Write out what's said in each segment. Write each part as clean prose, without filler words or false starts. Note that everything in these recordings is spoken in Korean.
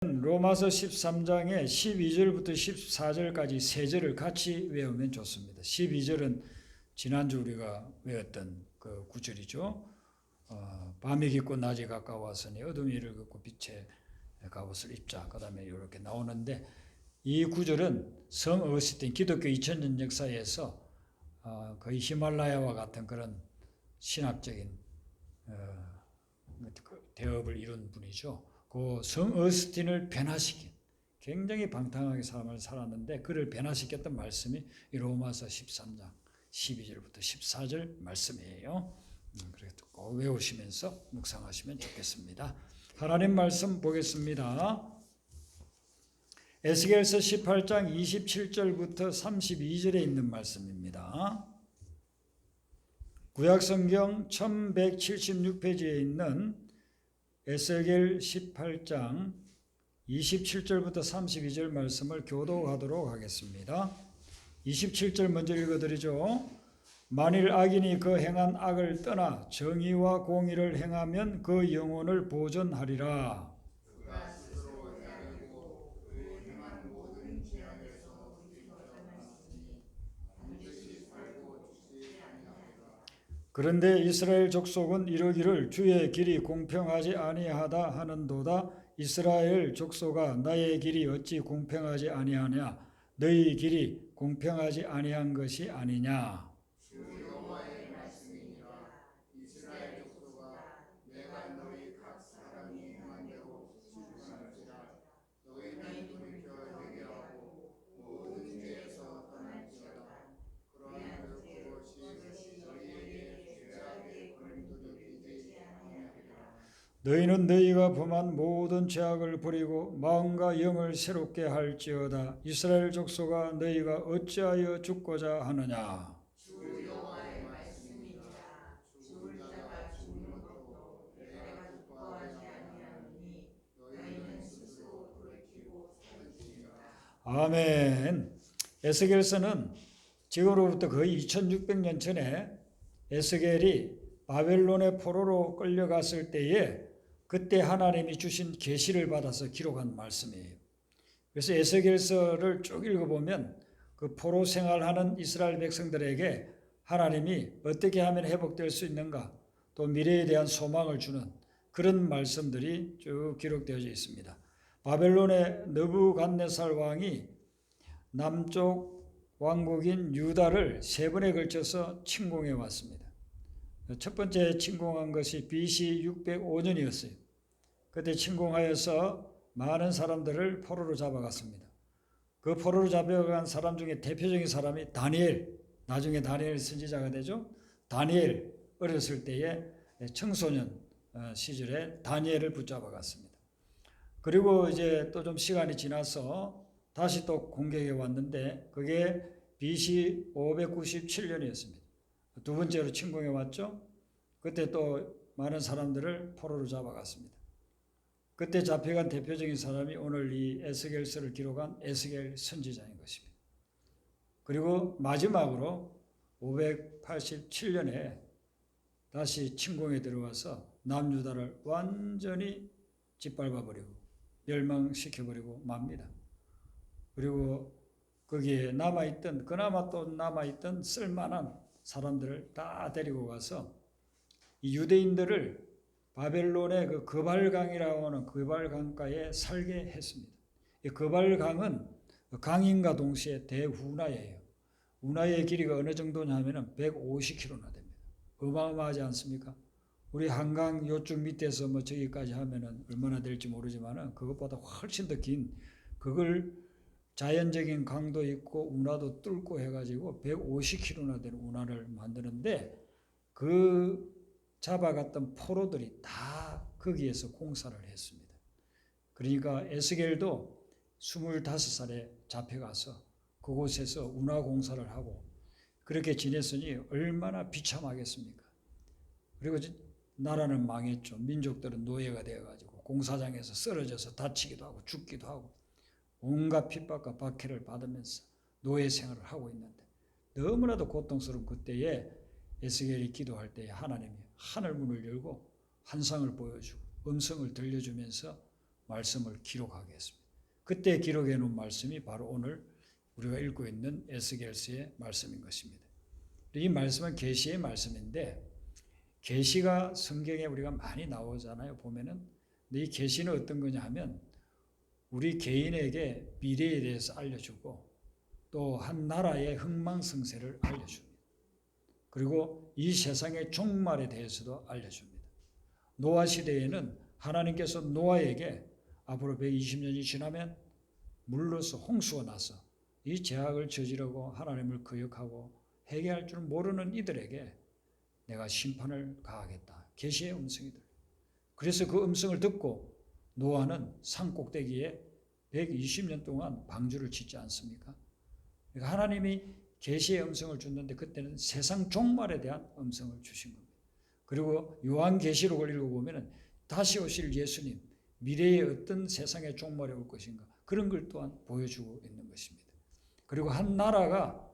로마서 13장의 12절부터 14절까지 세 절을 같이 외우면 좋습니다. 12절은 지난주 우리가 외웠던 그 구절이죠. 밤이 깊고 낮이 가까웠으니 어둠이 이를 걷고 빛의 갑옷을 입자. 그 다음에 이렇게 나오는데, 이 구절은 성 어거스틴 기독교 2000년 역사에서 거의 히말라야와 같은 그런 신학적인 대업을 이룬 분이죠. 그 성 어거스틴을 변화시킨, 굉장히 방탕하게 삶을 살았는데 그를 변화시켰던 말씀이 이 로마서 13장 12절부터 14절 말씀이에요. 그래서 꼭 외우시면서 묵상하시면 좋겠습니다. 하나님 말씀 보겠습니다. 에스겔서 18장 27절부터 32절에 있는 말씀입니다. 구약성경 1176페이지에 있는 에스겔 18장 27절부터 32절 말씀을 교독하도록 하겠습니다. 27절 먼저 읽어드리죠. 만일 악인이 그 행한 악을 떠나 정의와 공의를 행하면 그 영혼을 보존하리라. 그런데 이스라엘 족속은 이르기를 주의 길이 공평하지 아니하다 하는도다. 이스라엘 족속아, 나의 길이 어찌 공평하지 아니하냐? 너희 길이 공평하지 아니한 것이 아니냐? 너희는 너희가 범한 모든 죄악을 버리고 마음과 영을 새롭게 할지어다. 이스라엘 족속아, 너희가 어찌하여 죽고자 하느냐? 아멘. 에스겔서는 지금으로부터 거의 2600년 전에 에스겔이 바벨론의 포로로 끌려갔을 때에 그때 하나님이 주신 계시를 받아서 기록한 말씀이에요. 그래서 에스겔서를 쭉 읽어보면 그 포로 생활하는 이스라엘 백성들에게 하나님이 어떻게 하면 회복될 수 있는가, 또 미래에 대한 소망을 주는 그런 말씀들이 쭉 기록되어져 있습니다. 바벨론의 느부갓네살 왕이 남쪽 왕국인 유다를 세 번에 걸쳐서 침공해 왔습니다. 첫 번째 침공한 것이 BC 605년이었어요. 그때 침공하여서 많은 사람들을 포로로 잡아갔습니다. 그 포로로 잡아간 사람 중에 대표적인 사람이 다니엘, 나중에 다니엘 선지자가 되죠. 다니엘 어렸을 때에 청소년 시절에 다니엘을 붙잡아갔습니다. 그리고 이제 또 좀 시간이 지나서 다시 또 공격해 왔는데 그게 BC 597년이었습니다. 두 번째로 침공해 왔죠. 그때 또 많은 사람들을 포로로 잡아갔습니다. 그때 잡혀간 대표적인 사람이 오늘 이 에스겔서를 기록한 에스겔 선지자인 것입니다. 그리고 마지막으로 587년에 다시 침공에 들어와서 남유다를 완전히 짓밟아버리고 멸망시켜버리고 맙니다. 그리고 거기에 남아있던, 그나마 또 남아있던 쓸만한 사람들을 다 데리고 가서 이 유대인들을 바벨론의 그 거발강이라고 하는 거발강가에 살게 했습니다. 이 거발강은 강인과 동시에 대운하예요. 운하의 길이가 어느 정도냐면 150km나 됩니다. 어마어마하지 않습니까? 우리 한강 요쪽 밑에서 뭐 저기까지 하면은 얼마나 될지 모르지만은 그것보다 훨씬 더 긴, 그걸 자연적인 강도 있고 운하도 뚫고 해가지고 150km나 되는 운하를 만드는데 그 잡아갔던 포로들이 다 거기에서 공사를 했습니다. 그러니까 에스겔도 25살에 잡혀가서 그곳에서 운하 공사를 하고 그렇게 지냈으니 얼마나 비참하겠습니까? 그리고 나라는 망했죠. 민족들은 노예가 되어가지고 공사장에서 쓰러져서 다치기도 하고 죽기도 하고 온갖 핍박과 박해를 받으면서 노예 생활을 하고 있는데 너무나도 고통스러운 그때에 에스겔이 기도할 때에 하나님이 하늘 문을 열고 환상을 보여주고 음성을 들려주면서 말씀을 기록하게 했습니다. 그때 기록해 놓은 말씀이 바로 오늘 우리가 읽고 있는 에스겔서의 말씀인 것입니다. 이 말씀은 계시의 말씀인데 계시가 성경에 우리가 많이 나오잖아요. 보면은. 근데 이 계시는 어떤 거냐 하면 우리 개인에게 미래에 대해서 알려주고 또 한 나라의 흥망성쇠를 알려줍니다. 그리고 이 세상의 종말에 대해서도 알려줍니다. 노아 시대에는 하나님께서 노아에게 앞으로 120년이 지나면 물로서 홍수가 나서 이 죄악을 저지르고 하나님을 거역하고 회개할 줄 모르는 이들에게 내가 심판을 가하겠다. 계시의 음성이 들려요. 그래서 그 음성을 듣고 노아는 산 꼭대기에 120년 동안 방주를 짓지 않습니까? 그러니까 하나님이 계시의 음성을 줬는데 그때는 세상 종말에 대한 음성을 주신 겁니다. 그리고 요한계시록을 읽어보면 다시 오실 예수님, 미래에 어떤 세상의 종말이 올 것인가 그런 걸 또한 보여주고 있는 것입니다. 그리고 한 나라가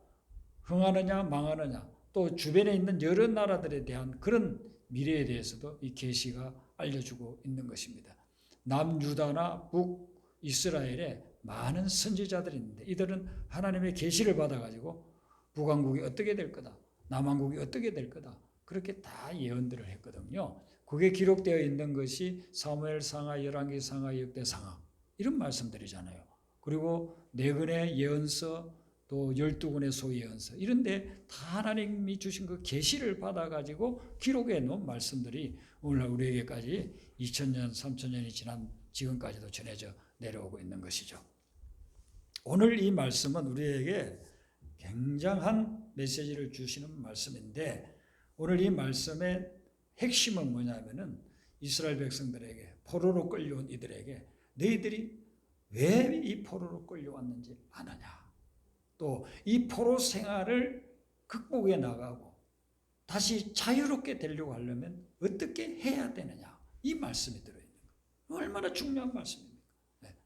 흥하느냐 망하느냐 또 주변에 있는 여러 나라들에 대한 그런 미래에 대해서도 이 계시가 알려주고 있는 것입니다. 남유다나 북이스라엘에 많은 선지자들이 있는데 이들은 하나님의 계시를 받아가지고 북왕국이 어떻게 될 거다, 남왕국이 어떻게 될 거다 그렇게 다 예언들을 했거든요. 그게 기록되어 있는 것이 사무엘상하, 열왕기상하, 역대상하 이런 말씀들이잖아요. 그리고 4권의 예언서 또 12권의 소예언서 이런데 다 하나님이 주신 그 계시를 받아가지고 기록해 놓은 말씀들이 오늘날 우리에게까지 2000년, 3000년이 지난 지금까지도 전해져 내려오고 있는 것이죠. 오늘 이 말씀은 우리에게 굉장한 메시지를 주시는 말씀인데 오늘 이 말씀의 핵심은 뭐냐면은 이스라엘 백성들에게 포로로 끌려온 이들에게 너희들이 왜 이 포로로 끌려왔는지 아느냐 또 이 포로 생활을 극복해 나가고 다시 자유롭게 되려고 하려면 어떻게 해야 되느냐 이 말씀이 들어있는 거예요. 얼마나 중요한 말씀입니까? 네.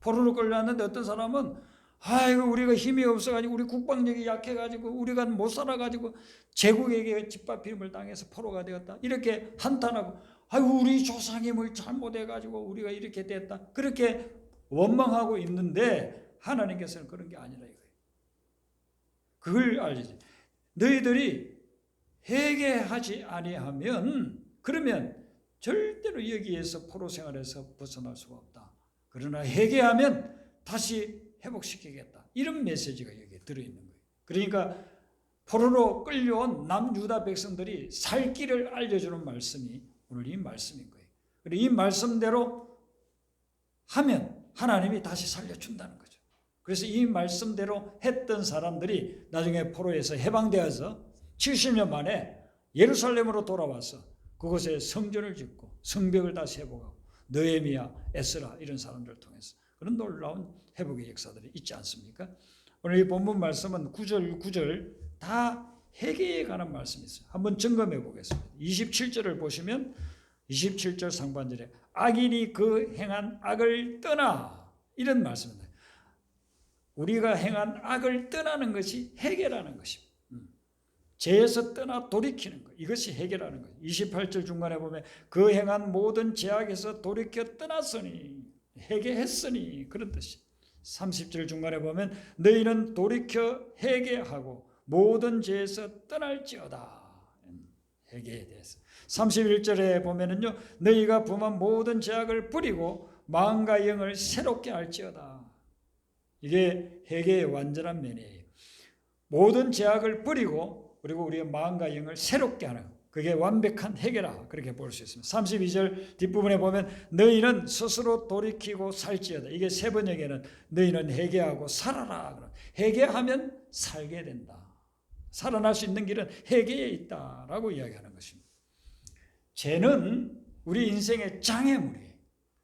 포로로 끌려왔는데 어떤 사람은 아이고 우리가 힘이 없어가지고 우리 국방력이 약해가지고 우리가 못 살아가지고 제국에게 짓밟힘을 당해서 포로가 되었다 이렇게 한탄하고 아이고 우리 조상이 뭘 잘못해가지고 우리가 이렇게 됐다 그렇게 원망하고 있는데 하나님께서는 그런 게 아니라 이거예요. 그걸 알지. 너희들이 회개하지 아니하면 그러면 절대로 여기에서 포로 생활에서 벗어날 수가 없다. 그러나 회개하면 다시 회복시키겠다. 이런 메시지가 여기에 들어있는 거예요. 그러니까 포로로 끌려온 남유다 백성들이 살 길을 알려주는 말씀이 오늘 이 말씀인 거예요. 그리고 이 말씀대로 하면 하나님이 다시 살려준다는 거죠. 그래서 이 말씀대로 했던 사람들이 나중에 포로에서 해방되어서 70년 만에 예루살렘으로 돌아와서 그곳에 성전을 짓고 성벽을 다시 회복하고 느헤미야, 에스라 이런 사람들을 통해서 그런 놀라운 회복의 역사들이 있지 않습니까? 오늘 이 본문 말씀은 9절 다 회개에 관한 말씀이 있어요. 한번 점검해 보겠습니다. 27절을 보시면 27절 상반절에 악인이 그 행한 악을 떠나 이런 말씀입니다. 우리가 행한 악을 떠나는 것이 회개라는 것입니다. 죄에서 떠나 돌이키는 것 이것이 회개라는 거예요. 28절 중간에 보면 그 행한 모든 죄악에서 돌이켜 떠났으니 회개했으니 그런 뜻이 30절 중간에 보면 너희는 돌이켜 회개하고 모든 죄에서 떠날지어다 회개에 대해서 31절에 보면은요 너희가 범한 모든 죄악을 뿌리고 마음과 영을 새롭게 할지어다 이게 회개의 완전한 면이에요. 모든 죄악을 뿌리고 그리고 우리의 마음과 영을 새롭게 하는 그게 완벽한 회개라 그렇게 볼 수 있습니다. 32절 뒷부분에 보면 너희는 스스로 돌이키고 살지어다. 이게 세 번역에는 너희는 회개하고 살아라. 회개하면 살게 된다. 살아날 수 있는 길은 회개에 있다라고 이야기하는 것입니다. 죄는 우리 인생의 장애물이에요.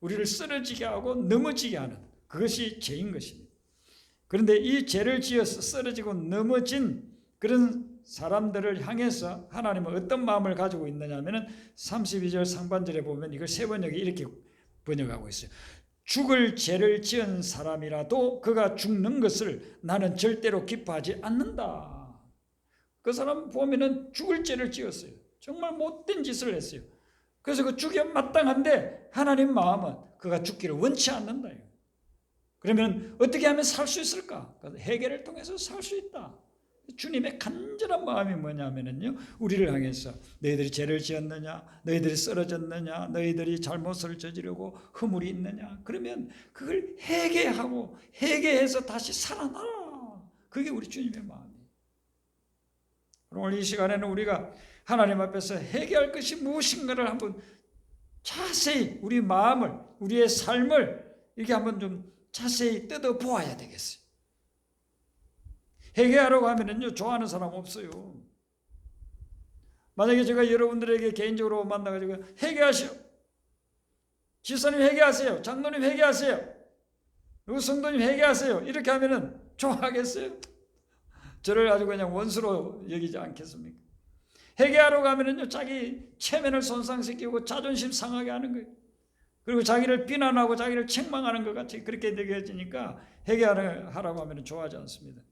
우리를 쓰러지게 하고 넘어지게 하는 그것이 죄인 것입니다. 그런데 이 죄를 지어서 쓰러지고 넘어진 그런 사람들을 향해서 하나님은 어떤 마음을 가지고 있느냐 하면 32절 상반절에 보면 이걸 세 번역이 이렇게 번역하고 있어요. 죽을 죄를 지은 사람이라도 그가 죽는 것을 나는 절대로 기뻐하지 않는다. 그 사람 보면은 죽을 죄를 지었어요. 정말 못된 짓을 했어요. 그래서 그 죽여 마땅한데 하나님 마음은 그가 죽기를 원치 않는다. 그러면 어떻게 하면 살 수 있을까? 회개를 통해서 살 수 있다. 주님의 간절한 마음이 뭐냐면요, 우리를 향해서 너희들이 죄를 지었느냐, 너희들이 쓰러졌느냐, 너희들이 잘못을 저지르고 허물이 있느냐, 그러면 그걸 회개하고 회개해서 다시 살아나라. 그게 우리 주님의 마음이에요. 오늘 이 시간에는 우리가 하나님 앞에서 회개할 것이 무엇인가를 한번 자세히 우리 마음을, 우리의 삶을 이렇게 한번 좀 자세히 뜯어 보아야 되겠어요. 회개하라고 하면은요, 좋아하는 사람 없어요. 만약에 제가 여러분들에게 개인적으로 만나가지고 회개하시오, 지사님 회개하세요, 장로님 회개하세요, 누구 성도님 회개하세요, 이렇게 하면은 좋아하겠어요? 저를 아주 그냥 원수로 여기지 않겠습니까? 회개하라고 하면은요, 자기 체면을 손상시키고 자존심 상하게 하는 거예요. 그리고 자기를 비난하고 자기를 책망하는 것 같이 그렇게 느껴지니까 회개하라고 하면 좋아하지 않습니다.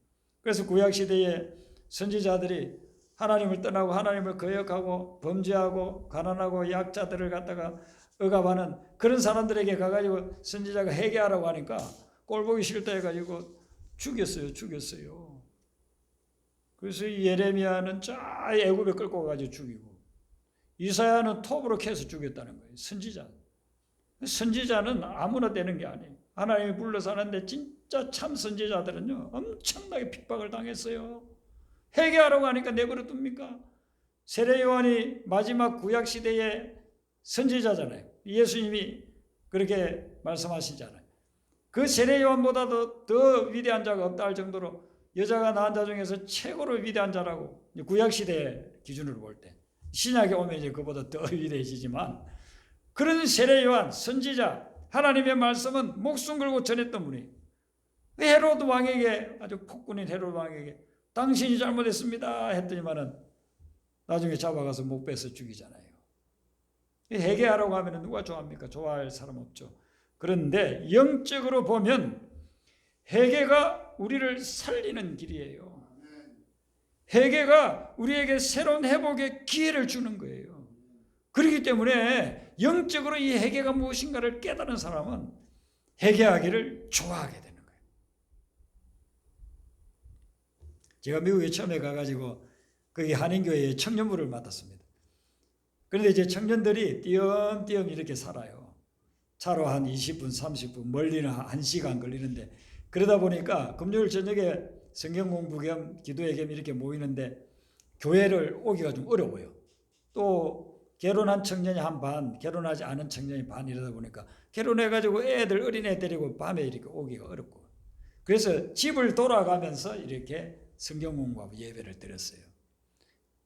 그래서 구약시대에 선지자들이 하나님을 떠나고 하나님을 거역하고 범죄하고 가난하고 약자들을 갖다가 억압하는 그런 사람들에게 가가지고 선지자가 회개하라고 하니까 꼴보기 싫다 해가지고 죽였어요. 그래서 예레미야는 저 애굽에 끌고 가가지고 죽이고, 이사야는 톱으로 캐서 죽였다는 거예요. 선지자는 아무나 되는 게 아니에요. 하나님이 불러서 하는데 진짜 참 선지자들은요, 엄청나게 핍박을 당했어요. 회개하라고 하니까 내버려 둡니까? 세례 요한이 마지막 구약 시대의 선지자잖아요. 예수님이 그렇게 말씀하시잖아요. 그 세례 요한보다도 더 위대한 자가 없다 할 정도로 여자가 낳은 자 중에서 최고로 위대한 자라고, 구약 시대 기준으로 볼 때, 신약에 오면 이제 그보다 더 위대해지지만, 그런 세례 요한 선지자, 하나님의 말씀은 목숨 걸고 전했던 분이 헤로드 왕에게, 아주 폭군인 헤로드 왕에게 당신이 잘못했습니다 했더니만은 나중에 잡아가서 목 베서 죽이잖아요. 회개하라고 하면 누가 좋아합니까? 좋아할 사람 없죠. 그런데 영적으로 보면 회개가 우리를 살리는 길이에요. 회개가 우리에게 새로운 회복의 기회를 주는 거예요. 그렇기 때문에 영적으로 이 회개가 무엇인가를 깨달은 사람은 회개하기를 좋아하게 되는 거예요. 제가 미국에 처음에 가가지고 거기 한인교회에 청년부를 맡았습니다. 그런데 이제 청년들이 띄엄띄엄 이렇게 살아요. 차로 한 20분, 30분, 멀리는 1시간 걸리는데, 그러다 보니까 금요일 저녁에 성경 공부 겸 기도회 겸 이렇게 모이는데 교회를 오기가 좀 어려워요. 또 결혼한 청년이 한 반, 결혼하지 않은 청년이 반, 이러다 보니까 결혼해가지고 애들, 어린애 데리고 밤에 이렇게 오기가 어렵고, 그래서 집을 돌아가면서 이렇게 성경 공부하고 예배를 드렸어요.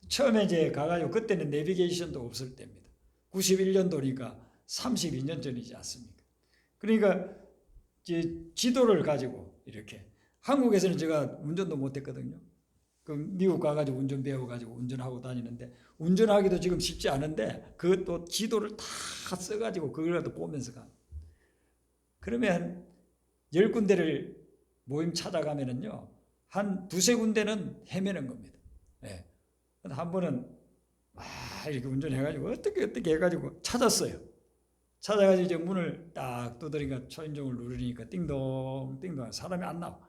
처음에 이제 가가지고, 그때는 내비게이션도 없을 때입니다. 91년도니까 32년 전이지 않습니까? 그러니까 이제 지도를 가지고 이렇게, 한국에서는 제가 운전도 못했거든요. 그 미국 가가지고 운전 배워가지고 운전하고 다니는데, 운전하기도 지금 쉽지 않은데 그것도 지도를 다 써가지고 그거라도 보면서 가. 그러면 10군데를 모임 찾아가면은요, 한 두세 군데는 헤매는 겁니다. 예. 한 번은 이렇게 운전해가지고 어떻게 해가지고 찾았어요. 찾아가지고 이제 문을 딱 두드리니까, 초인종을 누르니까 띵동 띵동 사람이 안 나와.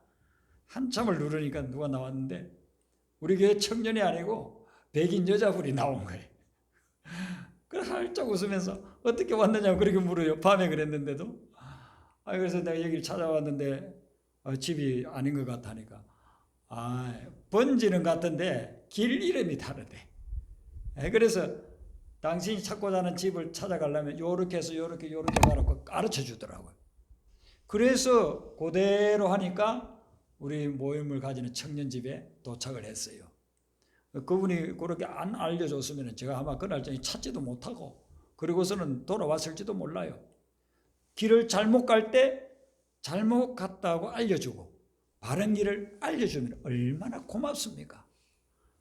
한참을 누르니까 누가 나왔는데 우리 교회 청년이 아니고 백인 여자분이 나온 거예요. 그래서 살짝 웃으면서 어떻게 왔느냐고 그렇게 물어요. 밤에 그랬는데도. 그래서 내가 여기를 찾아왔는데 집이 아닌 것 같다니까. 번지는 같은데 길 이름이 다르대. 그래서 당신이 찾고자 하는 집을 찾아가려면 요렇게 해서 요렇게 가라고 가르쳐 주더라고요. 그래서 그대로 하니까 우리 모임을 가지는 청년 집에 도착을 했어요. 그분이 그렇게 안 알려줬으면 제가 아마 그날 저녁에 찾지도 못하고, 그리고서는 돌아왔을지도 몰라요. 길을 잘못 갈 때 잘못 갔다고 알려주고 바른 길을 알려주면 얼마나 고맙습니까?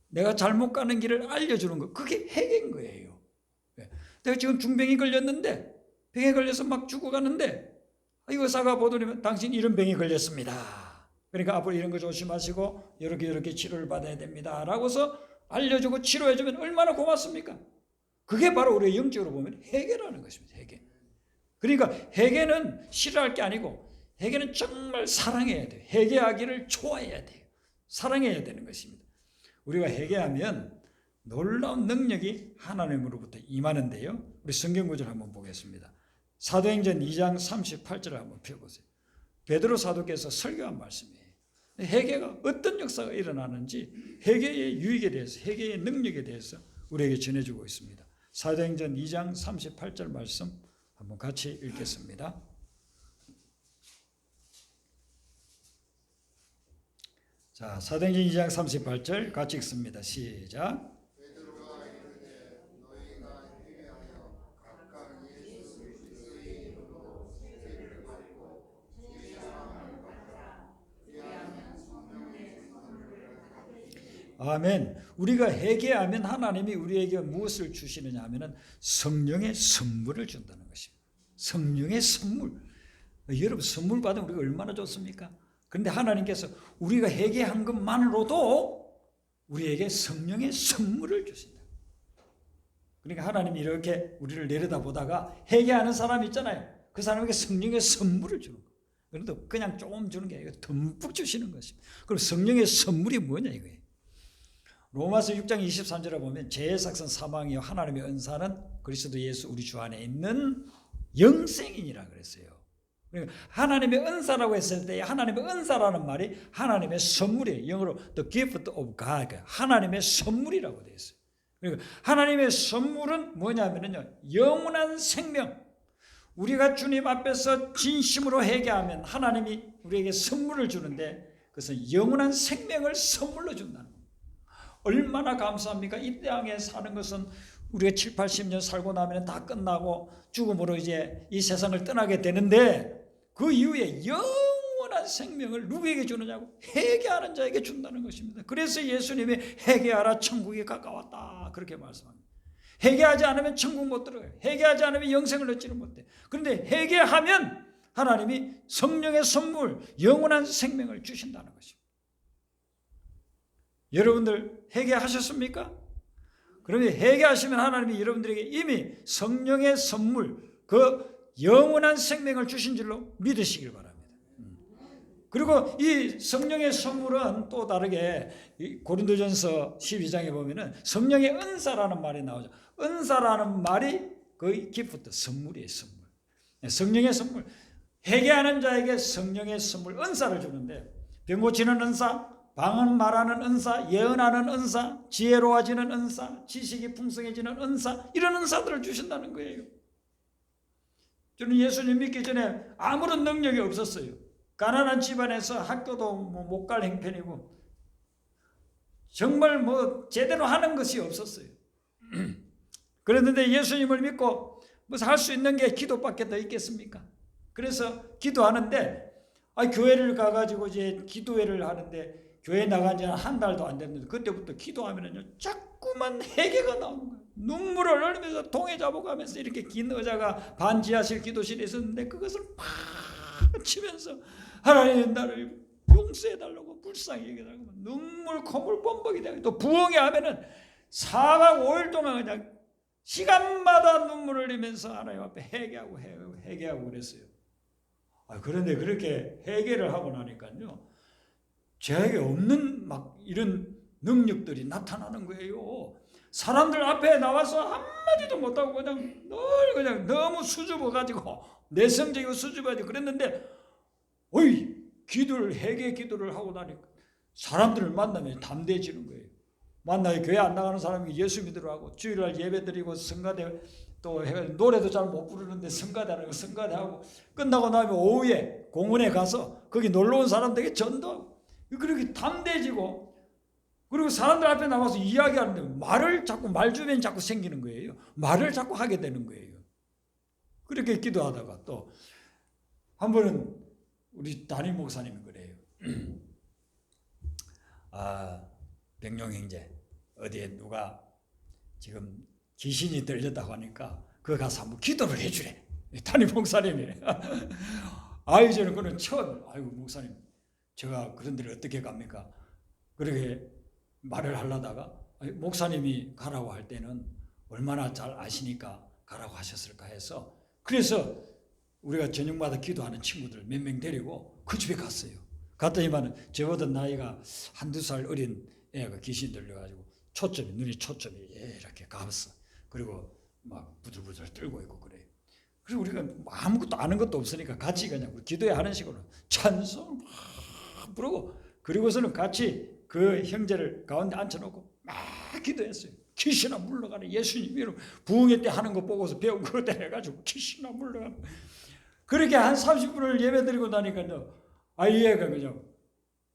내가 잘못 가는 길을 알려주는 거, 그게 회개인 거예요. 내가 지금 중병이 걸렸는데, 병에 걸려서 막 죽어가는데, 의사가 보더니 당신 이런 병이 걸렸습니다. 그러니까 앞으로 이런 거 조심하시고 이렇게 치료를 받아야 됩니다 라고서 알려주고 치료해주면 얼마나 고맙습니까? 그게 바로 우리의 영적으로 보면 회개라는 것입니다. 회개. 그러니까 회개는 싫어할 게 아니고 회개는 정말 사랑해야 돼요. 회개하기를 좋아해야 돼요. 사랑해야 되는 것입니다. 우리가 회개하면 놀라운 능력이 하나님으로부터 임하는데요. 우리 성경 구절 한번 보겠습니다. 사도행전 2장 38절을 한번 펴보세요. 베드로 사도께서 설교한 말씀이에요. 회개가 어떤 역사가 일어나는지 회개의 유익에 대해서, 회개의 능력에 대해서 우리에게 전해주고 있습니다. 사도행전 2장 38절 말씀 한번 같이 읽겠습니다. 자, 사도행전 2장 38절 같이 읽습니다. 시작. 아멘. 우리가 회개하면 하나님이 우리에게 무엇을 주시느냐 하면은 성령의 선물을 준다는 것입니다. 성령의 선물. 여러분 선물 받으면 우리가 얼마나 좋습니까? 그런데 하나님께서 우리가 회개한 것만으로도 우리에게 성령의 선물을 주신다. 그러니까 하나님이 이렇게 우리를 내려다보다가 회개하는 사람 있잖아요. 그 사람에게 성령의 선물을 주는 거예요. 그런데 그냥 조금 주는 게 아니라 듬뿍 주시는 것입니다. 그럼 성령의 선물이 뭐냐 이거예요. 로마서 6장 23절에 보면 죄의 삭은 사망이요 하나님의 은사는 그리스도 예수 우리 주 안에 있는 영생이니라 그랬어요. 그러니까 하나님의 은사라고 했을 때 하나님의 은사라는 말이 하나님의 선물이에요. 영어로 the gift of God, 하나님의 선물이라고 되어 있어요. 그러니까 하나님의 선물은 뭐냐면요, 영원한 생명. 우리가 주님 앞에서 진심으로 회개하면 하나님이 우리에게 선물을 주는데 그것은 영원한 생명을 선물로 준다는 거예요. 얼마나 감사합니까? 이 땅에 사는 것은 우리가 7, 80년 살고 나면 다 끝나고 죽음으로 이제 이 세상을 떠나게 되는데 그 이후에 영원한 생명을 누구에게 주느냐고? 회개하는 자에게 준다는 것입니다. 그래서 예수님이 회개하라 천국이 가까웠다 그렇게 말씀합니다. 회개하지 않으면 천국 못 들어가요. 회개하지 않으면 영생을 얻지는 못해. 그런데 회개하면 하나님이 성령의 선물 영원한 생명을 주신다는 것입니다. 여러분들 회개하셨습니까? 그러면 회개하시면 하나님이 여러분들에게 이미 성령의 선물, 그 영원한 생명을 주신 줄로 믿으시길 바랍니다. 그리고 이 성령의 선물은 또 다르게 고린도전서 12장에 보면은 성령의 은사라는 말이 나오죠. 은사라는 말이 거의 기프트, 선물이에요, 선물. 성령의 선물. 회개하는 자에게 성령의 선물, 은사를 주는데 병 고치는 은사, 방언 말하는 은사, 예언하는 은사, 지혜로워지는 은사, 지식이 풍성해지는 은사, 이런 은사들을 주신다는 거예요. 저는 예수님 믿기 전에 아무런 능력이 없었어요. 가난한 집안에서 학교도 못 갈 형편이고 정말 제대로 하는 것이 없었어요. 그랬는데 예수님을 믿고 무슨 할 수 있는 게 기도밖에 더 있겠습니까? 그래서 기도하는데 교회를 가가지고 이제 기도회를 하는데 교회 나간 지 한 달도 안 됐는데 그때부터 기도하면은요 자꾸만 회개가 나오는 거예요. 눈물을 흘리면서 동해 잡아가면서 이렇게 긴 의자가 반지하실 기도실에 있었는데 그것을 팍 치면서 하나님 나를 용서해달라고 불쌍히 여겨달라고 눈물 콧물 뻔뻔이 되고 또 부흥회 하면은 4박 5일 동안 그냥 시간마다 눈물을 흘리면서 하나님 앞에 회개하고 그랬어요. 그런데 그렇게 회개를 하고 나니까요 제게 없는 막 이런 능력들이 나타나는 거예요. 사람들 앞에 나와서 한마디도 못하고 그냥 너무 수줍어가지고 내성적이고 수줍어가지고 그랬는데 회개 기도를 하고 나니까 사람들을 만나면 담대해지는 거예요. 만나요 교회 안 나가는 사람이 예수 믿으러 하고 주일날 예배 드리고 성가대 또 노래도 잘 못 부르는데 성가대하고 성가대하고 끝나고 나면 오후에 공원에 가서 거기 놀러 온 사람들에게 전도하고 그렇게 담대해지고 그리고 사람들 앞에 나와서 이야기하는데 말 주변이 자꾸 생기는 거예요. 말을 자꾸 하게 되는 거예요. 그렇게 기도하다가 또 한 번은 우리 담임 목사님이 그래요. 백룡 형제 어디에 누가 지금 귀신이 들렸다고 하니까 그거 가서 한번 기도를 해주래. 담임 목사님이. 저는 그는 처음 목사님 제가 그런 데를 어떻게 갑니까? 그렇게 말을 하려다가 목사님이 가라고 할 때는 얼마나 잘 아시니까 가라고 하셨을까 해서 그래서 우리가 저녁마다 기도하는 친구들 몇 명 데리고 그 집에 갔어요. 갔더니만 저보다 나이가 한두 살 어린 애가 귀신 들려가지고 눈이 초점이 이렇게 감았어. 그리고 막 부들부들 떨고 있고 그래요. 그리고 우리가 아무것도 아는 것도 없으니까 같이 그냥 기도회 하는 식으로 찬송 막 부르고, 그리고서는 같이 그 형제를 가운데 앉혀놓고 막 기도했어요. 귀신아 물러가라 예수님 이름, 부흥회 때 하는 거 보고서 배운 그거 해가지고 귀신아 물러가라. 그렇게 한 30분을 예배드리고 나니까요, 아이가 그냥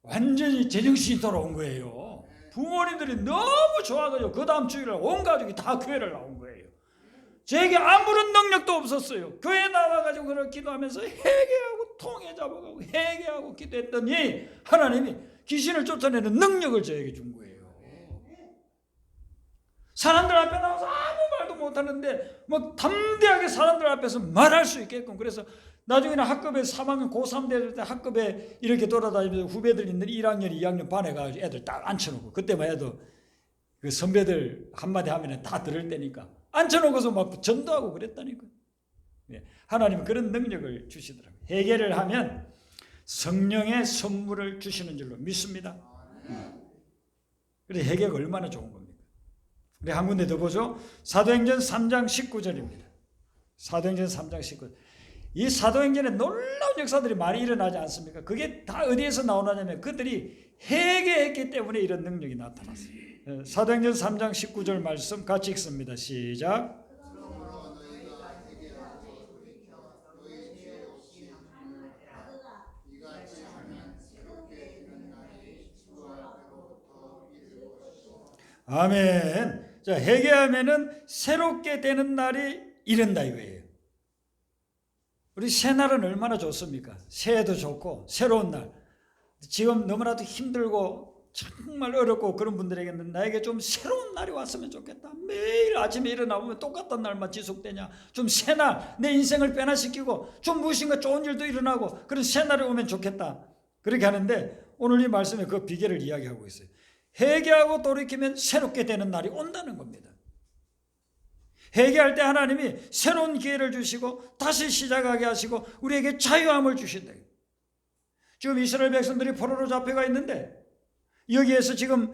완전히 제정신이 돌아온 거예요. 부모님들이 너무 좋아가지고 그 다음 주일에 온 가족이 다 교회를 나온 거예요. 제게 아무런 능력도 없었어요. 교회 나와가지고 그렇게 기도하면서 회개하고 통해 잡아가고 회개하고 기도했더니 하나님이 귀신을 쫓아내는 능력을 저에게 준 거예요. 사람들 앞에 나와서 아무 말도 못하는데 뭐 담대하게 사람들 앞에서 말할 수 있게끔. 그래서 나중에는 학급에 3학년 고3 될 때 학급에 이렇게 돌아다니면서 후배들 있는 1학년 2학년 반에 가서 애들 딱 앉혀놓고, 그때만 해도 그 선배들 한마디 하면 다 들을 때니까 앉혀놓고서 막 전도하고 그랬다니까요. 하나님은 그런 능력을 주시더라고요. 회개를 하면 성령의 선물을 주시는 줄로 믿습니다. 그래서 회개가 얼마나 좋은 겁니까? 우리 한 군데 더 보죠. 사도행전 3장 19절입니다. 사도행전 3장 19절. 이 사도행전에 놀라운 역사들이 많이 일어나지 않습니까? 그게 다 어디에서 나오느냐면 그들이 회개했기 때문에 이런 능력이 나타났어요. 사도행전 3장 19절 말씀 같이 읽습니다. 시작. 아멘. 자, 회개하면은 새롭게 되는 날이 이른다 이거예요. 우리 새날은 얼마나 좋습니까? 새해도 좋고 새로운 날. 지금 너무나도 힘들고 정말 어렵고 그런 분들에게는 나에게 좀 새로운 날이 왔으면 좋겠다. 매일 아침에 일어나보면 똑같은 날만 지속되냐. 좀 새날, 내 인생을 변화시키고 좀 무엇인가 좋은 일도 일어나고 그런 새날이 오면 좋겠다. 그렇게 하는데 오늘 이 말씀에 그 비결을 이야기하고 있어요. 회개하고 돌이키면 새롭게 되는 날이 온다는 겁니다. 회개할 때 하나님이 새로운 기회를 주시고 다시 시작하게 하시고 우리에게 자유함을 주신다. 지금 이스라엘 백성들이 포로로 잡혀가 있는데 여기에서 지금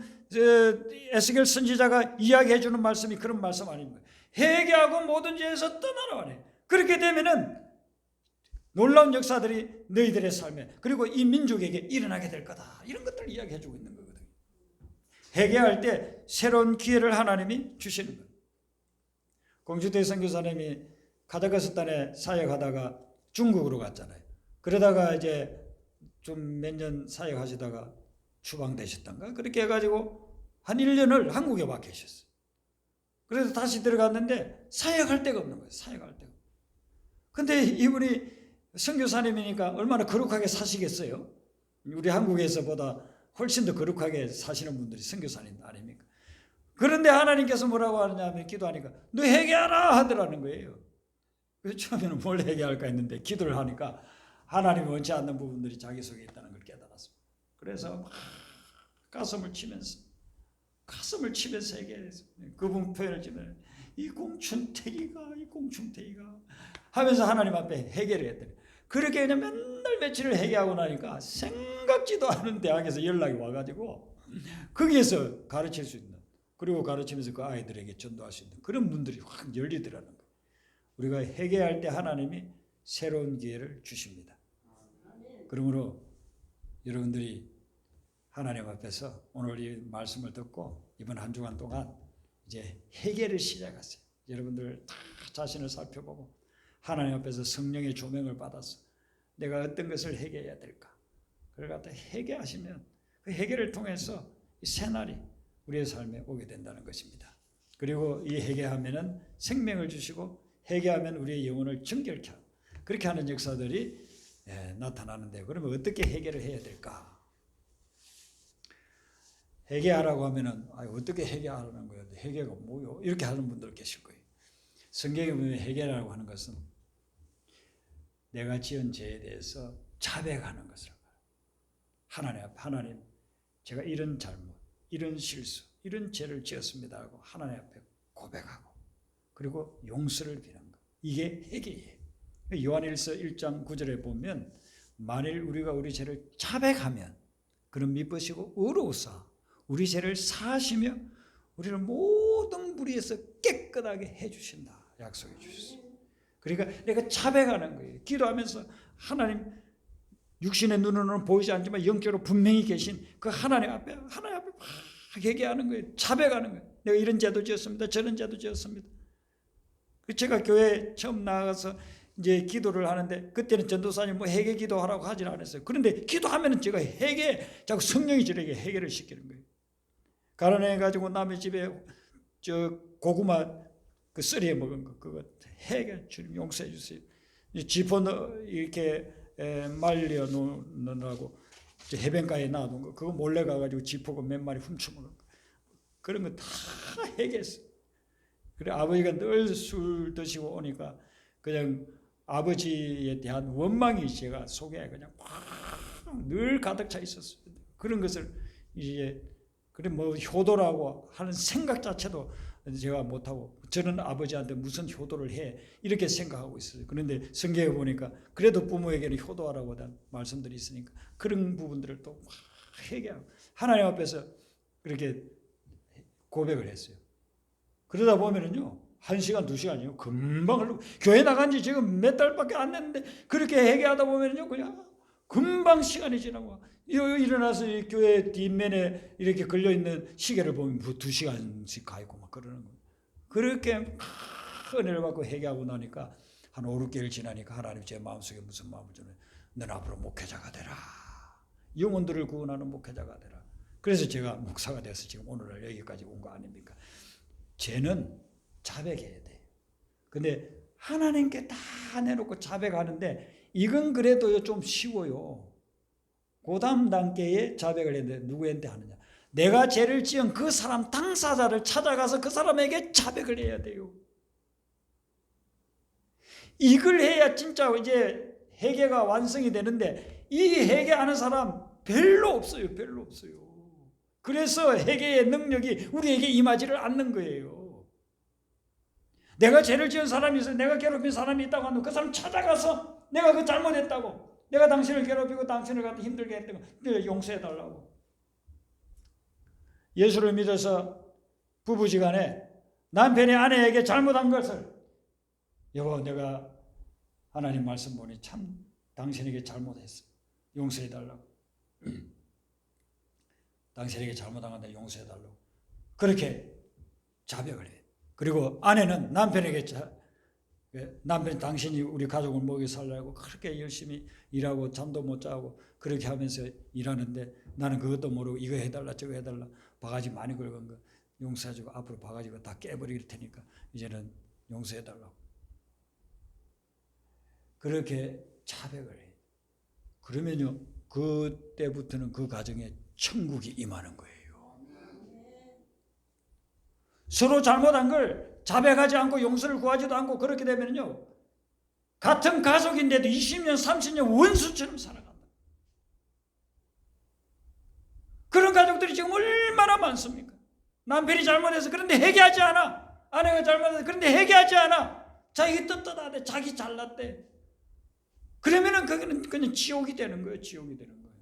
에스겔 선지자가 이야기해 주는 말씀이 그런 말씀 아닙니까? 회개하고 모든 죄에서 떠나라 하네. 그렇게 되면은 놀라운 역사들이 너희들의 삶에 그리고 이 민족에게 일어나게 될 거다. 이런 것들을 이야기해 주고 있는 거거든요. 회개할 때 새로운 기회를 하나님이 주시는 거예요. 공주대 선교사님이 카자흐스탄에 사역하다가 중국으로 갔잖아요. 그러다가 이제 좀 몇 년 사역하시다가 추방되셨던가 그렇게 해가지고 한 1년을 한국에 와 계셨어요. 그래서 다시 들어갔는데 사역할 데가 없는 거예요. 사역할 데가. 근데 이분이 선교사님이니까 얼마나 거룩하게 사시겠어요? 우리 한국에서보다 훨씬 더 거룩하게 사시는 분들이 선교사님 아닙니까? 그런데 하나님께서 뭐라고 하느냐면 기도하니까 너 회개하라 하더라는 거예요. 그래서 처음에는 뭘 회개할까 했는데 기도를 하니까 하나님이 원치 않는 부분들이 자기 속에 있다는 걸 깨달았습니다. 그래서 막 가슴을 치면서 회개했어요. 그분 표현을 치면 이 공춘태기가 하면서 하나님 앞에 회개를 했더니 그렇게 그냥 맨날 며칠을 회개하고 나니까 생각지도 않은 대학에서 연락이 와가지고 거기에서 가르칠 수 있는, 그리고 가르치면서 그 아이들에게 전도할 수 있는 그런 문들이 확 열리더라는 거예요. 우리가 회개할 때 하나님이 새로운 기회를 주십니다. 그러므로 여러분들이 하나님 앞에서 오늘 이 말씀을 듣고 이번 한 주간 동안 이제 회개를 시작하세요. 여러분들 다 자신을 살펴보고 하나님 앞에서 성령의 조명을 받아서 내가 어떤 것을 회개해야 될까? 그걸 갖다 회개하시면 그 회개를 통해서 이 새날이 우리의 삶에 오게 된다는 것입니다. 그리고 이 회개하면은 생명을 주시고 회개하면 우리의 영혼을 정결케 하고 그렇게 하는 역사들이 나타나는데 그러면 어떻게 회개를 해야 될까? 회개하라고 하면은 어떻게 회개하라는 거예요? 회개가 뭐요? 이렇게 하는 분들 계실 거예요. 성경에 보면 회개라고 하는 것은 내가 지은 죄에 대해서 자백하는 것을 하나님 앞에 하나님 제가 이런 잘못, 이런 실수, 이런 죄를 지었습니다 하고 하나님 앞에 고백하고 그리고 용서를 비는 것. 이게 회개예요. 요한일서 1장 9절에 보면 만일 우리가 우리 죄를 자백하면 그는 미쁘시고 의로우사 우리 죄를 사하시며 우리를 모든 불의에서 깨끗하게 해주신다 약속해 주셨어요. 그러니까 내가 자백하는 거예요. 기도하면서 하나님 육신의 눈으로는 보이지 않지만 영적으로 분명히 계신 그 하나님 앞에 막 얘기하는 거예요. 자백하는 거예요. 내가 이런 죄도 지었습니다. 저런 죄도 지었습니다. 제가 교회 처음 나가서 이제 기도를 하는데 그때는 전도사님 뭐 회개 기도하라고 하진 않았어요. 그런데 기도하면은 제가 자꾸 성령이 저에게 회개를 시키는 거예요. 가난해 가지고 남의 집에 저 고구마 그 썰이에 먹은 거 그거 회개 주님 용서해 주세요. 지퍼 이렇게 말려 놓으라고 해변가에 놔둔 거 그거 몰래 가가지고 지퍼고 몇 마리 훔쳐먹은 거 그런 거 다 회개했어요. 그래 아버지가 늘 술 드시고 오니까 그냥 아버지에 대한 원망이 제가 속에 그냥 늘 가득 차 있었어요. 그런 것을 이제 그래 뭐 효도라고 하는 생각 자체도 제가 못하고 저는 아버지한테 무슨 효도를 해 이렇게 생각하고 있어요. 그런데 성경에 보니까 그래도 부모에게는 효도하라고 하는 말씀들이 있으니까 그런 부분들을 또 회개하고 하나님 앞에서 그렇게 고백을 했어요. 그러다 보면은요 1시간 2시간이요 금방 흘러 교회 나간 지 지금 몇 달밖에 안 됐는데 그렇게 회개하다 보면은요 그냥 금방 시간이 지나고 일어나서 이 교회 뒷면에 이렇게 걸려있는 시계를 보면 2시간씩 가 있고 막 그러는 거예요. 그렇게 은혜를 받고 회개하고 나니까 한 5, 6개월 지나니까 하나님 제 마음속에 무슨 마음을 주는 너는 앞으로 목회자가 되라. 영혼들을 구원하는 목회자가 되라. 그래서 제가 목사가 돼서 지금 오늘날 여기까지 온 거 아닙니까? 죄는 자백해야 돼. 근데 하나님께 다 내놓고 자백하는데 이건 그래도 좀 쉬워요. 그 다음 단계에 자백을 했는데 누구한테 하느냐? 내가 죄를 지은 그 사람 당사자를 찾아가서 그 사람에게 자백을 해야 돼요. 이걸 해야 진짜 이제 회개가 완성이 되는데 이 회개하는 사람 별로 없어요. 별로 없어요. 그래서 회개의 능력이 우리에게 임하지를 않는 거예요. 내가 죄를 지은 사람이 있어요. 내가 괴롭힌 사람이 있다고 하면 그 사람 찾아가서 내가 그 잘못했다고 내가 당신을 괴롭히고 당신을 갖다 힘들게 했던 거 용서해달라고. 예수를 믿어서 부부지간에 남편이 아내에게 잘못한 것을 여보 내가 하나님 말씀 보니 참 당신에게 잘못했어. 용서해달라고. 당신에게 잘못한 건데 용서해달라고. 그렇게 자백을 해요. 그리고 아내는 남편에게 남편이 당신이 우리 가족을 먹여 살려고 그렇게 열심히 일하고 잠도 못 자고 그렇게 하면서 일하는데 나는 그것도 모르고 이거 해달라 저거 해달라 바가지 많이 긁은 거 용서해주고 앞으로 바가지가 다 깨버릴 테니까 이제는 용서해달라고. 그렇게 자백을 해요. 그러면요 그때부터는 그 가정에 천국이 임하는 거예요. 서로 잘못한 걸 자백하지 않고 용서를 구하지도 않고 그렇게 되면요 같은 가족인데도 20년 30년 원수처럼 살아간다. 그런 가족들이 지금 얼마나 많습니까? 남편이 잘못해서 그런데 회개하지 않아. 아내가 잘못해서 그런데 회개하지 않아. 자기 떳떳하대. 자기 잘났대. 그러면은 거기는 그냥 지옥이 되는 거예요. 지옥이 되는 거예요.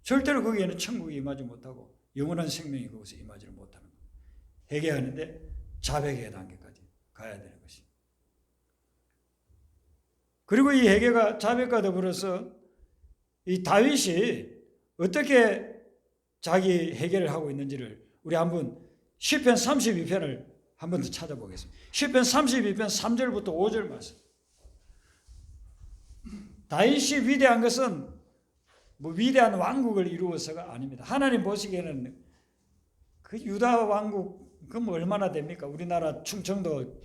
절대로 거기에는 천국이 임하지 못하고 영원한 생명이 그곳에 임하지 못하는 거예요. 회개하는데 자백의 단계까지 가야 되는 것이. 그리고 이 회개가 자백과 더불어서 이 다윗이 어떻게 자기 회개를 하고 있는지를 우리 한번 시편 32편을 한 번 더 찾아보겠습니다. 시편 32편 3절부터 5절 말씀. 다윗이 위대한 것은 뭐 위대한 왕국을 이루어서가 아닙니다. 하나님 보시기에는 그 유다 왕국 그 뭐 얼마나 됩니까? 우리나라 충청도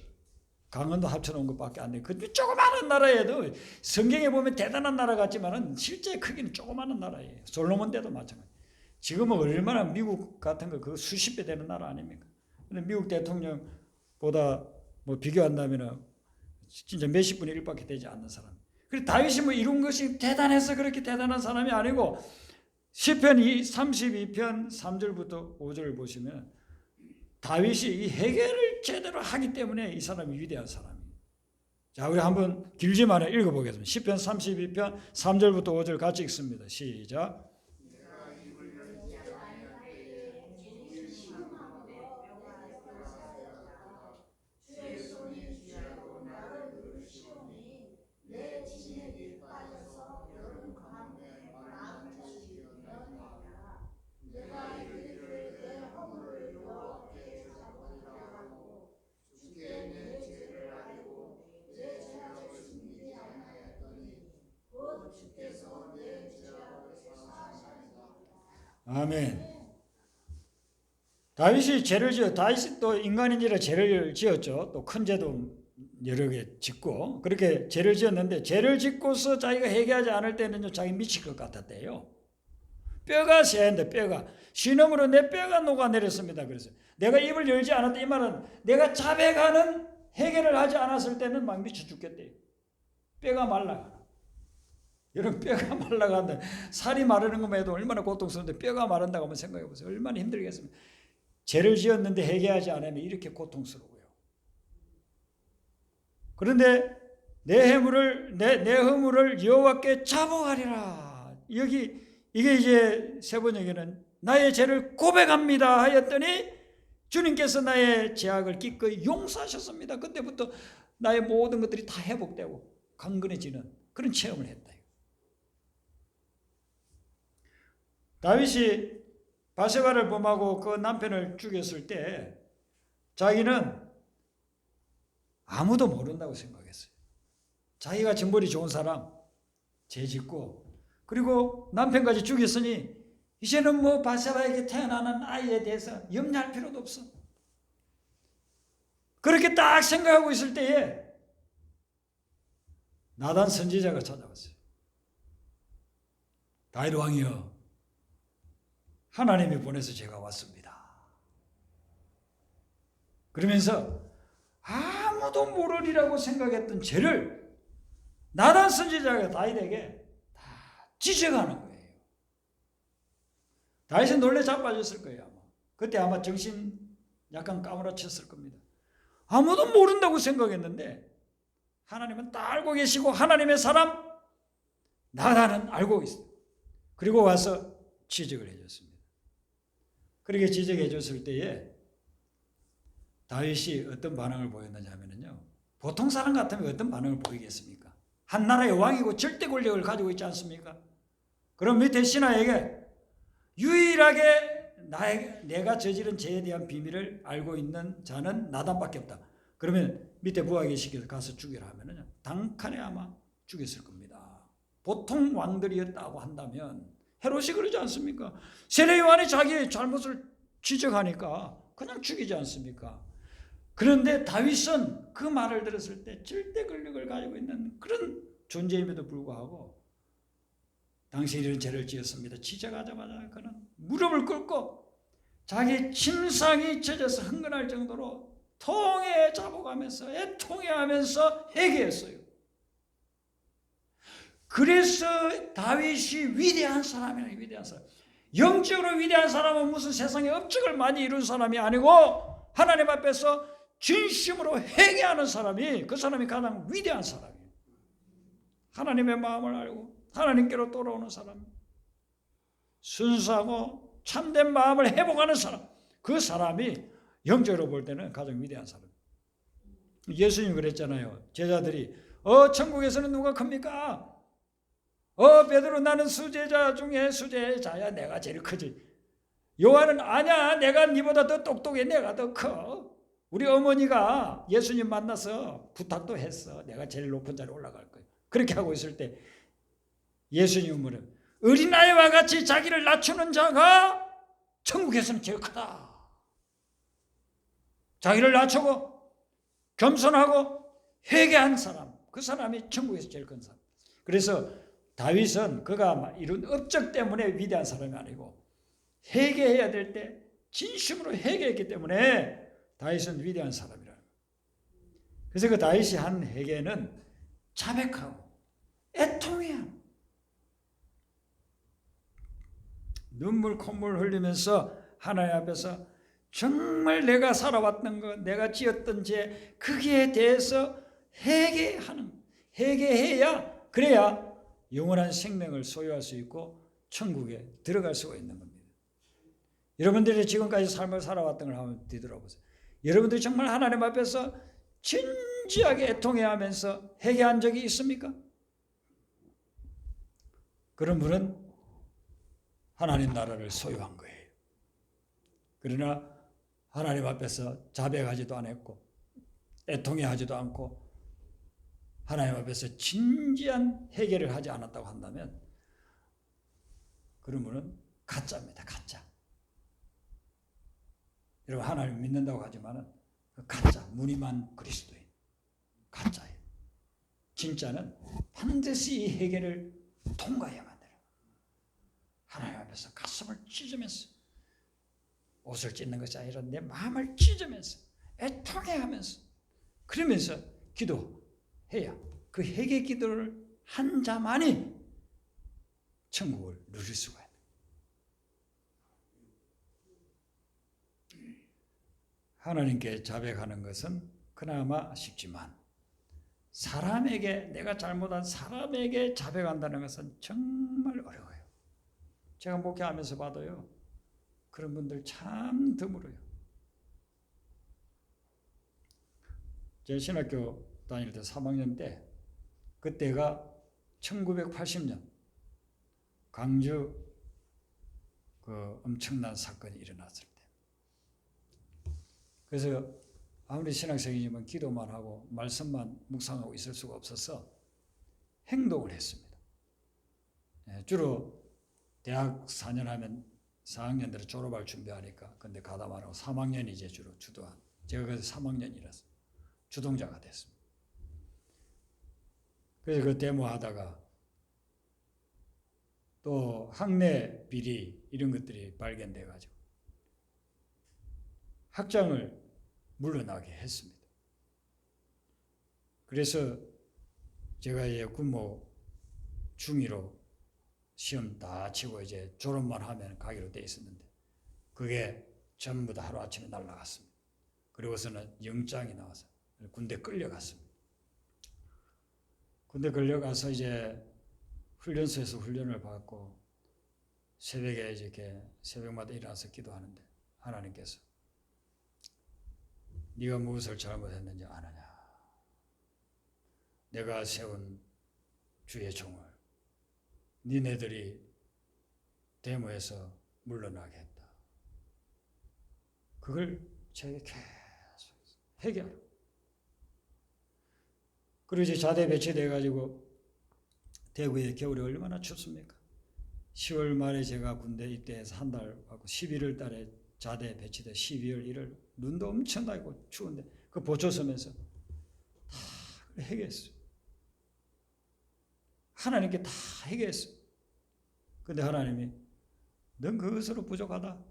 강원도 합쳐놓은 것밖에 안 돼요. 그 조그마한 나라에도 성경에 보면 대단한 나라 같지만은 실제 크기는 조그마한 나라예요. 솔로몬 때도 마찬가지. 지금은 얼마나 미국 같은 거 그 수십 배 되는 나라 아닙니까? 근데 미국 대통령보다 뭐 비교한다면은 진짜 몇십 분의 1밖에 되지 않는 사람. 그리고 다윗이 뭐 이룬 것이 대단해서 그렇게 대단한 사람이 아니고 시편 32편 3절부터 5절을 보시면 다윗이 이 회개를 제대로 하기 때문에 이 사람이 위대한 사람이에요. 자, 우리 한번 길지만 읽어보겠습니다. 시편 32편 3절부터 5절 같이 읽습니다. 시작. 아멘. 다윗이 죄를 지어, 다윗이 또 인간인지라 죄를 지었죠. 또 큰 죄도 여러 개 짓고 그렇게 죄를 지었는데, 죄를 짓고서 자기가 회개하지 않을 때는 자기 미칠 것 같았대요. 뼈가 쇠한데, 뼈가 신음으로 내 뼈가 녹아내렸습니다. 그래서 내가 입을 열지 않았다, 이 말은 내가 자백하는 회개를 하지 않았을 때는 막 미쳐 죽겠대요. 뼈가 말라가. 여러분, 뼈가 말라간다. 살이 마르는 것만 해도 얼마나 고통스러운데 뼈가 마른다고 한번 생각해 보세요. 얼마나 힘들겠습니까? 죄를 지었는데 회개하지 않으면 이렇게 고통스러워요. 그런데 내 허물을 여호와께 자복하리라. 여기 이게 이제 세 번역에는 나의 죄를 고백합니다 하였더니 주님께서 나의 죄악을 기꺼이 용서하셨습니다. 그때부터 나의 모든 것들이 다 회복되고 강건해지는 그런 체험을 했다. 다윗이 바세바를 범하고 그 남편을 죽였을 때 자기는 아무도 모른다고 생각했어요. 자기가 정벌이 좋은 사람, 죄 짓고, 그리고 남편까지 죽였으니 이제는 뭐 바세바에게 태어나는 아이에 대해서 염려할 필요도 없어. 그렇게 딱 생각하고 있을 때에 나단 선지자가 찾아왔어요. 다윗 왕이여, 하나님이 보내서 제가 왔습니다. 그러면서 아무도 모르리라고 생각했던 죄를 나단 선지자가 다윗에게 다 지적하는 거예요. 다윗은 놀래 자빠졌을 거예요. 아마. 그때 아마 정신 약간 까무라쳤을 겁니다. 아무도 모른다고 생각했는데 하나님은 다 알고 계시고, 하나님의 사람 나단은 알고 있어요. 그리고 와서 지적을 해줬습니다. 그렇게 지적해 줬을 때에 다윗이 어떤 반응을 보였느냐 하면요, 보통 사람 같으면 어떤 반응을 보이겠습니까? 한 나라의 왕이고 절대 권력을 가지고 있지 않습니까? 그럼 밑에 신하에게 유일하게 내가 저지른 죄에 대한 비밀을 알고 있는 자는 나단밖에 없다. 그러면 밑에 부하에게 시켜서 가서 죽여라 하면요, 단칸에 아마 죽였을 겁니다. 보통 왕들이었다고 한다면 헤롯이 그러지 않습니까? 세례 요한이 자기의 잘못을 지적하니까 그냥 죽이지 않습니까? 그런데 다윗은 그 말을 들었을 때 절대 권력을 가지고 있는 그런 존재임에도 불구하고 당시 이런 죄를 지었습니다. 지적하자마자 그는 무릎을 꿇고 자기 침상이 젖어서 흥건할 정도로 통에 자복하면서 애통해하면서 회개했어요. 그래서 다윗이 위대한 사람이에요. 위대한 사람. 영적으로 위대한 사람은 무슨 세상에 업적을 많이 이룬 사람이 아니고 하나님 앞에서 진심으로 회개하는 사람이, 그 사람이 가장 위대한 사람이에요. 하나님의 마음을 알고 하나님께로 돌아오는 사람, 순수하고 참된 마음을 회복하는 사람, 그 사람이 영적으로 볼 때는 가장 위대한 사람. 예수님이 그랬잖아요. 제자들이 천국에서는 누가 큽니까? 베드로, 나는 수제자 중에 수제자야. 내가 제일 크지. 요한은 아니야, 내가 네보다 더 똑똑해. 내가 더 커. 우리 어머니가 예수님 만나서 부탁도 했어. 내가 제일 높은 자리에 올라갈 거야. 그렇게 하고 있을 때 예수님은 뭐래요? 어린아이와 같이 자기를 낮추는 자가 천국에서는 제일 크다. 자기를 낮추고 겸손하고 회개한 사람, 그 사람이 천국에서 제일 큰 사람. 그래서 다윗은 그가 이룬 업적 때문에 위대한 사람이 아니고 회개해야 될 때 진심으로 회개했기 때문에 다윗은 위대한 사람이라는 거예요. 그래서 그 다윗이 한 회개는 자백하고 애통해야, 눈물 콧물 흘리면서 하나님 앞에서 정말 내가 살아왔던 것, 내가 지었던 죄, 거기에 대해서 회개해야 그래야 영원한 생명을 소유할 수 있고 천국에 들어갈 수가 있는 겁니다. 여러분들이 지금까지 삶을 살아왔던 걸 한번 뒤돌아보세요. 여러분들이 정말 하나님 앞에서 진지하게 애통해하면서 회개한 적이 있습니까? 그런 분은 하나님 나라를 소유한 거예요. 그러나 하나님 앞에서 자백하지도 않았고 애통해하지도 않고 하나님 앞에서 진지한 회개를 하지 않았다고 한다면 그런 분은 가짜입니다. 가짜. 여러분 하나님 믿는다고 하지만 가짜, 무늬만 그리스도인 가짜예요. 진짜는 반드시 이 회개를 통과해야만 돼요. 하나님 앞에서 가슴을 찢으면서 옷을 찢는 것이 아니라 내 마음을 찢으면서 애통해하면서 그러면서 기도해야 그 회개 기도를 한 자만이 천국을 누릴 수가 있어요. 하나님께 자백하는 것은 그나마 쉽지만 사람에게 내가 잘못한 사람에게 자백한다는 것은 정말 어려워요. 제가 목회하면서 봐도요. 그런 분들 참 드물어요. 제가 신학교 다닐 때 3학년 때 그때가 1980년 광주 그 엄청난 사건이 일어났을 때 그래서 아무리 신학생이지만 기도만 하고 말씀만 묵상하고 있을 수가 없어서 행동을 했습니다. 주로 대학 4년 하면 4학년들은 졸업할 준비하니까 근데 가다 말하고 3학년이 이제 주로 주도한 제가 그래서 3학년이라서 주동자가 됐습니다. 그래서 그 데모하다가 또 학내 비리 이런 것들이 발견돼 가지고 학장을 물러나게 했습니다. 그래서 제가 이제 군모 중위로 시험 다 치고 이제 졸업만 하면 가기로 돼 있었는데 그게 전부 다 하루아침에 날아갔습니다. 그리고서는 영장이 나와서 군대 끌려갔습니다. 군대 끌려가서 이제 훈련소에서 훈련을 받고 새벽에 이렇게 새벽마다 일어나서 기도하는데 하나님께서 네가 무엇을 잘못했는지 아느냐? 내가 세운 주의 종을 니네들이 데모에서 물러나게 했다. 그걸 제게 계속 회개하라. 그리고 이제 자대 배치돼가지고 대구에 겨울이 얼마나 춥습니까? 10월 말에 제가 군대 입대해서 한 달 하고 11월 달에 자대 배치돼 12월 1월 눈도 엄청나고 추운데 그 보초 서면서 다 회개했어요. 하나님께 다 회개했어요. 근데 하나님이 넌 그것으로 부족하다.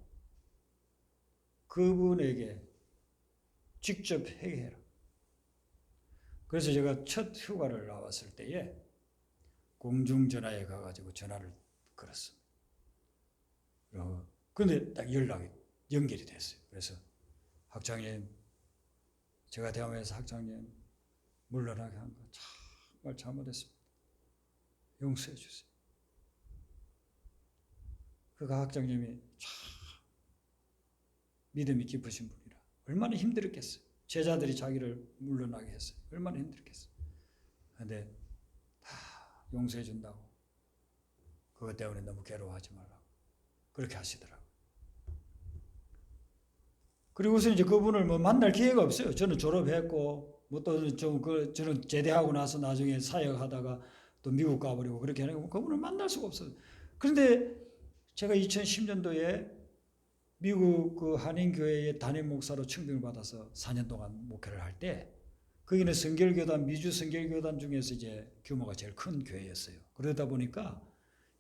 그분에게 직접 회개해라. 그래서 제가 첫 휴가를 나왔을 때에 공중전화에 가가지고 전화를 걸었습니다. 근데 딱 연락이 연결이 됐어요. 그래서 학장님, 제가 대학에서 학장님 물러나게 한 거 정말 잘못했습니다. 용서해 주세요. 그 학장님이 참 믿음이 깊으신 분이라 얼마나 힘들었겠어요. 제자들이 자기를 물러나게 했어요. 얼마나 힘들었겠어요. 그런데 다 용서해 준다고 그것 때문에 너무 괴로워하지 말라고 그렇게 하시더라고요. 그리고서 이제 그분을 뭐 만날 기회가 없어요. 저는 졸업했고 뭐 또 좀 저는 제대하고 나서 나중에 사역하다가 또 미국 가버리고 그렇게 하는 그분을 만날 수가 없어요. 그런데 제가 2010년도에 미국 그 한인교회의 담임 목사로 청빙을 받아서 4년 동안 목회를 할 때 거기는 성결교단, 미주 성결교단 중에서 이제 규모가 제일 큰 교회였어요. 그러다 보니까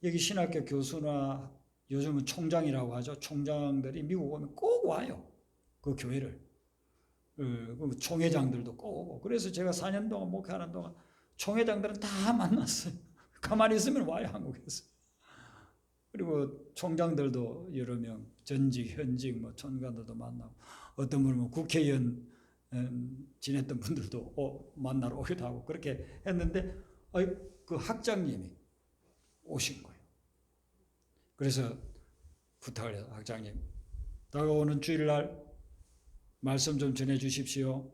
여기 신학교 교수나 요즘은 총장이라고 하죠. 총장들이 미국 오면 꼭 와요. 그 교회를. 총회장들도 꼭 오고. 그래서 제가 4년 동안 목회하는 동안 총회장들은 다 만났어요. 가만히 있으면 와요, 한국에서. 그리고 총장들도 여러 명, 전직, 현직, 뭐 총장들도 만나고, 어떤 분은 국회의원 지냈던 분들도 만나러 오기도 하고 그렇게 했는데 그 학장님이 오신 거예요. 그래서 부탁을 해서 학장님 다가오는 주일날 말씀 좀 전해 주십시오.